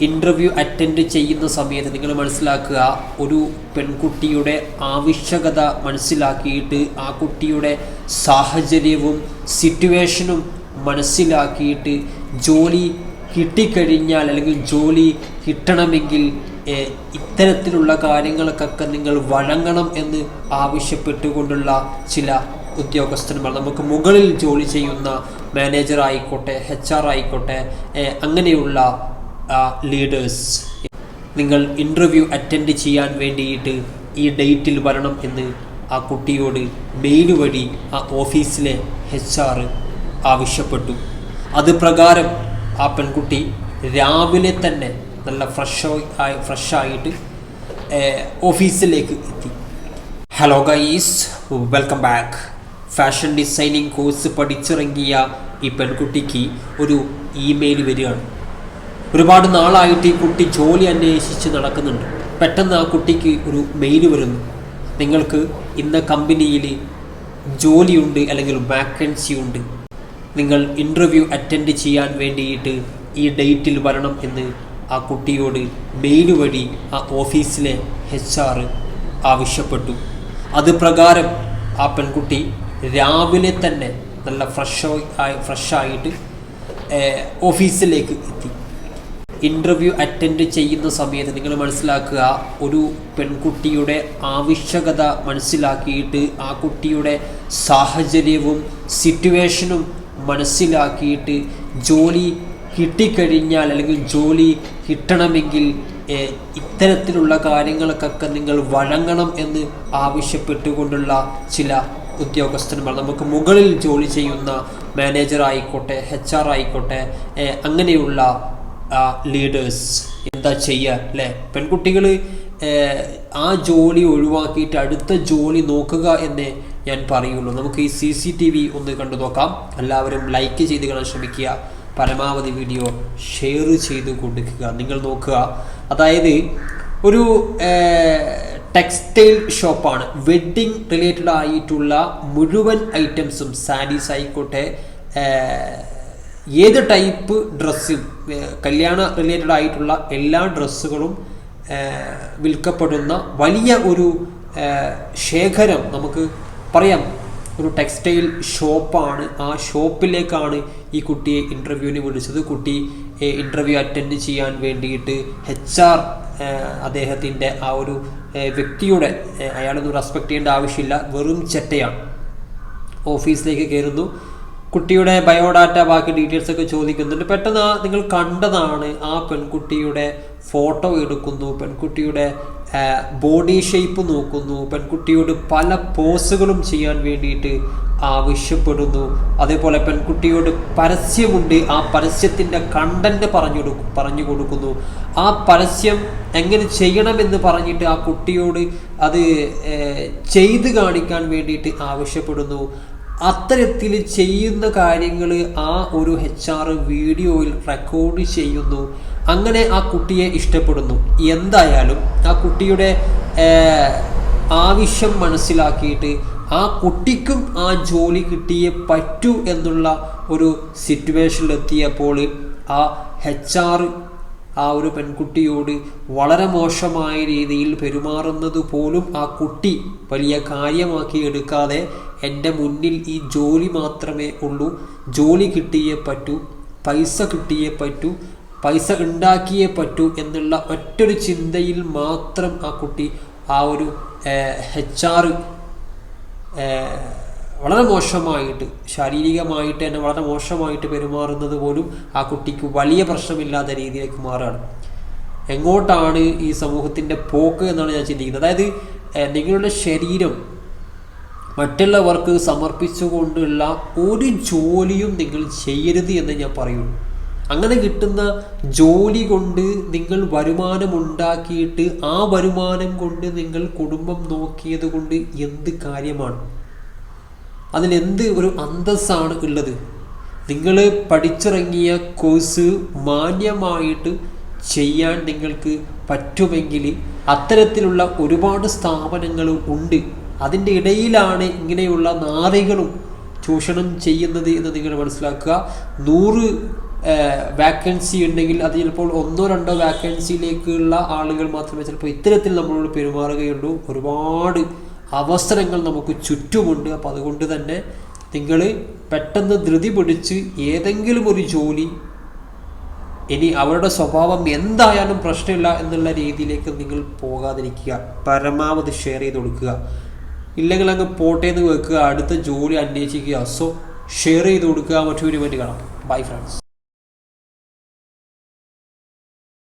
Interview attend ചെയ്യുന്ന സമയത്ത് നിങ്ങൾ മനസ്സിലാക്കുക, ഒരു പെൺകുട്ടിയുടെ ആവശ്യകത മനസ്സിലാക്കിയിട്ട് ആ കുട്ടിയുടെ സാഹചര്യവും സിറ്റുവേഷനും മനസ്സിലാക്കിയിട്ട് ജോലി കിട്ടിക്കഴിഞ്ഞാൽ അല്ലെങ്കിൽ ജോലി കിട്ടണമെങ്കിൽ ഇത്തരത്തിലുള്ള കാര്യങ്ങൾക്കൊക്കെ നിങ്ങൾ വഴങ്ങണം എന്ന് ആവശ്യപ്പെട്ടുകൊണ്ടുള്ള ചില ഉദ്യോഗസ്ഥന്മാർ, നമുക്ക് മുകളിൽ ജോലി ചെയ്യുന്ന മാനേജർ ആയിക്കോട്ടെ, HR ആയിക്കോട്ടെ, അങ്ങനെയുള്ള ലീഡേഴ്സ്, നിങ്ങൾ ഇൻ്റർവ്യൂ അറ്റൻഡ് ചെയ്യാൻ വേണ്ടിയിട്ട് ഈ ഡേറ്റിൽ വരണം എന്ന് ആ കുട്ടിയോട് മെയിൽ വഴി ആ ഓഫീസിലെ HR ആവശ്യപ്പെട്ടു. അത് പ്രകാരം ആ പെൺകുട്ടി രാവിലെ തന്നെ നല്ല ഫ്രഷായിട്ട് ഓഫീസിലേക്ക് എത്തി. Hello guys, welcome back. Fashion designing course പഠിച്ചിറങ്ങിയ ഈ പെൺകുട്ടിക്ക് ഒരു ഇമെയിൽ വരികയാണ്. ഒരുപാട് നാളായിട്ട് ഈ കുട്ടി ജോലി അന്വേഷിച്ച് നടക്കുന്നുണ്ട്. പെട്ടെന്ന് ആ കുട്ടിക്ക് ഒരു മെയിൽ വരുന്നു, നിങ്ങൾക്ക് ഇന്ന കമ്പനിയിൽ ജോലിയുണ്ട് അല്ലെങ്കിൽ വാക്കൻസി ഉണ്ട്, നിങ്ങൾ ഇൻ്റർവ്യൂ അറ്റൻഡ് ചെയ്യാൻ വേണ്ടിയിട്ട് ഈ ഡേറ്റിൽ വരണം എന്ന് ആ കുട്ടിയോട് മെയിൽ വഴി ആ ഓഫീസിലെ HR ആവശ്യപ്പെട്ടു. അത് പ്രകാരം ആ പെൺകുട്ടി രാവിലെ തന്നെ നല്ല ഫ്രഷായിട്ട് ഓഫീസിലേക്ക് എത്തി. ഇൻ്റർവ്യൂ അറ്റൻഡ് ചെയ്യുന്ന സമയത്ത് നിങ്ങൾ മനസ്സിലാക്കുക, ഒരു പെൺകുട്ടിയുടെ ആവശ്യകത മനസ്സിലാക്കിയിട്ട് ആ കുട്ടിയുടെ സാഹചര്യവും സിറ്റുവേഷനും മനസ്സിലാക്കിയിട്ട് ജോലി കിട്ടിക്കഴിഞ്ഞാൽ അല്ലെങ്കിൽ ജോലി കിട്ടണമെങ്കിൽ ഇത്തരത്തിലുള്ള കാര്യങ്ങൾക്കൊക്കെ നിങ്ങൾ വഴങ്ങണം എന്ന് ആവശ്യപ്പെട്ടുകൊണ്ടുള്ള ചില ഉദ്യോഗസ്ഥന്മാർ, നമുക്ക് മുകളിൽ ജോലി ചെയ്യുന്ന മാനേജർ ആയിക്കോട്ടെ, HR ആയിക്കോട്ടെ, അങ്ങനെയുള്ള ലീഡേഴ്സ് എന്താ ചെയ്യുക അല്ലേ? പെൺകുട്ടികൾ ആ ജോലി ഒഴിവാക്കിയിട്ട് അടുത്ത ജോലി നോക്കുക എന്നേ ഞാൻ പറയുള്ളൂ. നമുക്ക് ഈ CCTV ഒന്ന് കണ്ടു നോക്കാം. എല്ലാവരും ലൈക്ക് ചെയ്ത് കാണാൻ ശ്രമിക്കുക, പരമാവധി വീഡിയോ ഷെയർ ചെയ്ത് കൊടുക്കുക. നിങ്ങൾ നോക്കുക, അതായത് ഒരു ടെക്സ്റ്റൈൽ ഷോപ്പാണ്. വെഡ്ഡിങ് റിലേറ്റഡ് ആയിട്ടുള്ള മുഴുവൻ ഐറ്റംസും, സാരീസ് ആയിക്കോട്ടെ, ഏത് ടൈപ്പ് ഡ്രസ്സും, കല്യാണ റിലേറ്റഡ് ആയിട്ടുള്ള എല്ലാ ഡ്രസ്സുകളും വിൽക്കപ്പെടുന്ന വലിയ ഒരു ശേഖരം നമുക്ക് പറയാം. ഒരു ടെക്സ്റ്റൈൽ ഷോപ്പാണ്. ആ ഷോപ്പിലേക്കാണ് ഈ കുട്ടിയെ ഇൻ്റർവ്യൂവിന് വിളിച്ചത്. കുട്ടി ഇൻ്റർവ്യൂ അറ്റൻഡ് ചെയ്യാൻ വേണ്ടിയിട്ട് HR അദ്ദേഹത്തിൻ്റെ ആ ഒരു വ്യക്തിയുടെ, അയാളൊന്നും റെസ്പെക്ട് ചെയ്യേണ്ട ആവശ്യമില്ല, വെറും ചെറ്റയാണ്. ഓഫീസിലേക്ക് കയറുന്നു, കുട്ടിയുടെ ബയോഡാറ്റ, ബാക്കി ഡീറ്റെയിൽസ് ഒക്കെ ചോദിക്കുന്നുണ്ട്. പെട്ടെന്ന് നിങ്ങൾ കണ്ടതാണ്, ആ പെൺകുട്ടിയുടെ ഫോട്ടോ എടുക്കുന്നു, പെൺകുട്ടിയുടെ ബോഡി ഷേപ്പ് നോക്കുന്നു, പെൺകുട്ടിയോട് പല പോസുകളും ചെയ്യാൻ വേണ്ടിയിട്ട് ആവശ്യപ്പെടുന്നു. അതേപോലെ പെൺകുട്ടിയോട് പരസ്യമുണ്ട്, ആ പരസ്യത്തിൻ്റെ കണ്ടന്റ് പറഞ്ഞു കൊടുക്കുന്നു. ആ പരസ്യം എങ്ങനെ ചെയ്യണമെന്ന് പറഞ്ഞിട്ട് ആ കുട്ടിയോട് അത് ചെയ്ത് കാണിക്കാൻ വേണ്ടിയിട്ട് ആവശ്യപ്പെടുന്നു. അത്തരത്തിൽ ചെയ്യുന്ന കാര്യങ്ങൾ ആ ഒരു HR വീഡിയോയിൽ റെക്കോർഡ് ചെയ്യുന്നു. അങ്ങനെ ആ കുട്ടിയെ ഇഷ്ടപ്പെടുന്നു. എന്തായാലും ആ കുട്ടിയുടെ ആവശ്യം മനസ്സിലാക്കിയിട്ട് ആ കുട്ടിക്കും ആ ജോലി കിട്ടിയേ പറ്റൂ എന്നുള്ള ഒരു സിറ്റുവേഷനിലെത്തിയപ്പോൾ ആ HR ആ ഒരു പെൺകുട്ടിയോട് വളരെ മോശമായ രീതിയിൽ പെരുമാറുന്നത് പോലും ആ കുട്ടി വലിയ കാര്യമാക്കി എടുക്കാതെ, എൻ്റെ മുന്നിൽ ഈ ജോലി മാത്രമേ ഉള്ളൂ, ജോലി കിട്ടിയേ പറ്റൂ, പൈസ കിട്ടിയേ പറ്റൂ, പൈസ ഉണ്ടാക്കിയേ പറ്റൂ എന്നുള്ള ഒറ്റൊരു ചിന്തയിൽ മാത്രം ആ കുട്ടി ആ ഒരു HR വളരെ മോശമായിട്ട്, ശാരീരികമായിട്ട് തന്നെ വളരെ മോശമായിട്ട് പെരുമാറുന്നത് പോലും ആ കുട്ടിക്ക് വലിയ പ്രശ്നമില്ലാത്ത രീതിയിലേക്ക് മാറുകയാണ്. എങ്ങോട്ടാണ് ഈ സമൂഹത്തിൻ്റെ പോക്ക് എന്നാണ് ഞാൻ ചിന്തിക്കുന്നത്. അതായത് നിങ്ങളുടെ ശരീരം മറ്റുള്ളവർക്ക് സമർപ്പിച്ചുകൊണ്ടുള്ള ഒരു ജോലിയും നിങ്ങൾ ചെയ്യരുത് എന്ന് ഞാൻ പറയുള്ളൂ. അങ്ങനെ കിട്ടുന്ന ജോലി കൊണ്ട് നിങ്ങൾ വരുമാനം ഉണ്ടാക്കിയിട്ട് ആ വരുമാനം കൊണ്ട് നിങ്ങൾ കുടുംബം നോക്കിയത് കൊണ്ട് എന്ത് കാര്യമാണ്? അതിലെന്ത് ഒരു അന്തസ്സാണ് ഉള്ളത്? നിങ്ങൾ പഠിച്ചിറങ്ങിയ കോഴ്സ് മാന്യമായിട്ട് ചെയ്യാൻ നിങ്ങൾക്ക് പറ്റുമെങ്കിൽ അത്തരത്തിലുള്ള ഒരുപാട് സ്ഥാപനങ്ങൾ ഉണ്ട്. അതിൻ്റെ ഇടയിലാണ് ഇങ്ങനെയുള്ള നാറികളും ചൂഷണം ചെയ്യുന്നത് എന്ന് നിങ്ങൾ മനസ്സിലാക്കുക. 100 വാക്കൻസി ഉണ്ടെങ്കിൽ അത് ചിലപ്പോൾ 1-2 വാക്കൻസിയിലേക്കുള്ള ആളുകൾ മാത്രമേ ചിലപ്പോൾ ഇത്തരത്തിൽ നമ്മളോട് പെരുമാറുകയുള്ളൂ. ഒരുപാട് അവസരങ്ങൾ നമുക്ക് ചുറ്റുമുണ്ട്. അപ്പോൾ അതുകൊണ്ട് തന്നെ നിങ്ങൾ പെട്ടെന്ന് ധൃതി പിടിച്ച് ഏതെങ്കിലും ഒരു ജോലി, ഇനി അവരുടെ സ്വഭാവം എന്തായാലും പ്രശ്നമില്ല എന്നുള്ള രീതിയിലേക്ക് നിങ്ങൾ പോകാതിരിക്കുക. പരമാവധി ഷെയർ ചെയ്ത് കൊടുക്കുക. ഇല്ലെങ്കിൽ അങ്ങ് പോട്ടേന്ന് വെക്കുക, അടുത്ത ജോലി അന്വേഷിക്കുക. സോ ഷെയർ ചെയ്ത് കൊടുക്കുക. മറ്റൊരു വേണ്ടി കാണാം. Bye friends.